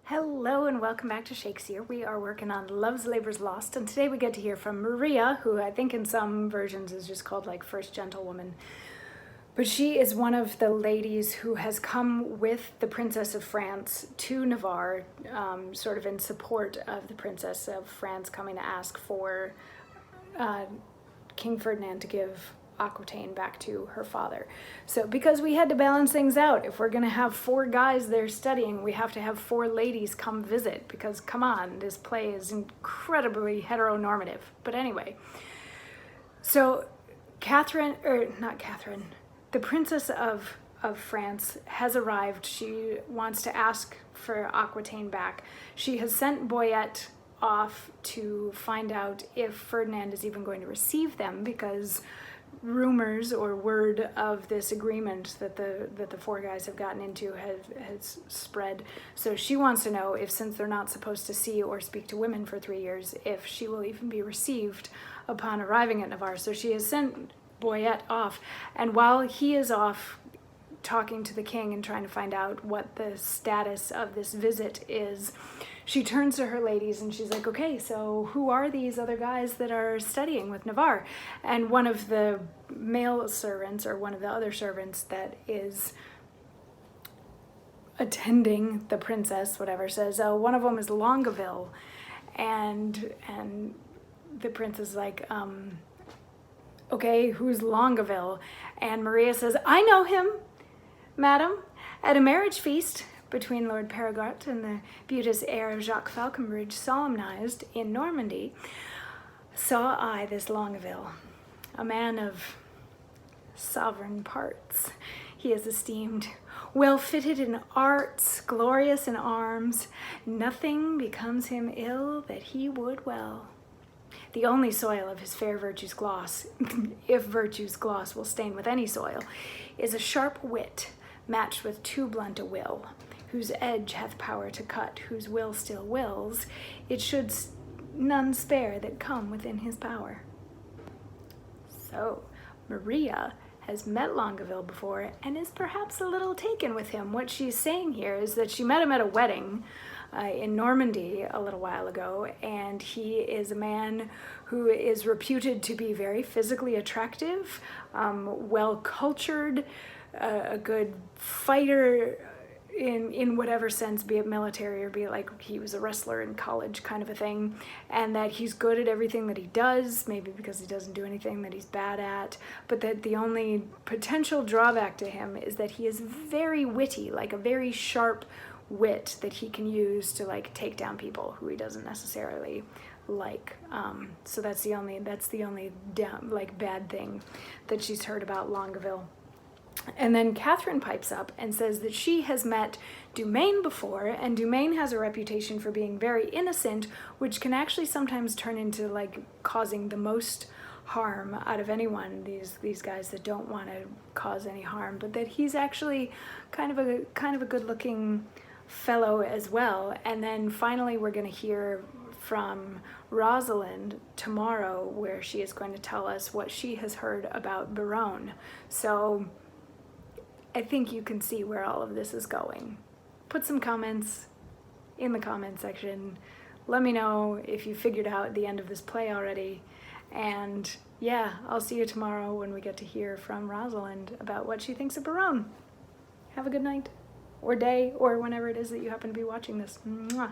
Hello and welcome back to Shakesyear. We are working on Love's Labour's Lost, and today we get to hear from Maria, who I think in some versions is just called like First Gentlewoman. But she is one of the ladies who has come with the Princess of France to Navarre, sort of in support of the Princess of France coming to ask for King Ferdinand to give Aquitaine back to her father. So because we had to balance things out, if we're gonna have 4 guys there studying, we have to have 4 ladies come visit, because come on, this play is incredibly heteronormative. But anyway, so the Princess of France has arrived. She wants to ask for Aquitaine back. She has sent Boyette off to find out if Ferdinand is even going to receive them, because rumors or word of this agreement that the 4 guys have gotten into has spread. So she wants to know if, since they're not supposed to see or speak to women for 3 years, if she will even be received upon arriving at Navarre. So she has sent Boyette off, and while he is off talking to the king and trying to find out what the status of this visit is, she turns to her ladies and she's like, okay, so who are these other guys that are studying with Navarre? And one of the male servants, or one of the other servants that is attending the princess, whatever, says, oh, one of them is Longueville. And the prince is like, okay, who's Longueville? And Maria says, I know him, madam. At a marriage feast between Lord Perigord and the beauteous heir of Jacques Falconbridge, solemnized in Normandy, saw I this Longueville, a man of sovereign parts. He is esteemed, well fitted in arts, glorious in arms. Nothing becomes him ill that he would well. The only soil of his fair virtue's gloss, if virtue's gloss will stain with any soil, is a sharp wit, matched with too blunt a will, whose edge hath power to cut, whose will still wills, it should none spare that come within his power. So, Maria has met Longueville before and is perhaps a little taken with him. What she's saying here is that she met him at a wedding in Normandy a little while ago, and he is a man who is reputed to be very physically attractive, well-cultured, a good fighter in whatever sense, be it military or be it like he was a wrestler in college kind of a thing, and that he's good at everything that he does, maybe because he doesn't do anything that he's bad at, but that the only potential drawback to him is that he is very witty, like a very sharp wit that he can use to like take down people who he doesn't necessarily like. So that's the only bad thing that she's heard about Longueville. And then Catherine pipes up and says that she has met Dumaine before, and Dumaine has a reputation for being very innocent, which can actually sometimes turn into like causing the most harm out of anyone, these guys that don't want to cause any harm, but that he's actually kind of a good-looking fellow as well. And then finally we're going to hear from Rosalind tomorrow, where she is going to tell us what she has heard about Biron. So I think you can see where all of this is going. Put some comments in the comment section. Let me know if you figured out the end of this play already. And yeah, I'll see you tomorrow when we get to hear from Rosalind about what she thinks of Biron. Have a good night, or day, or whenever it is that you happen to be watching this. Mwah.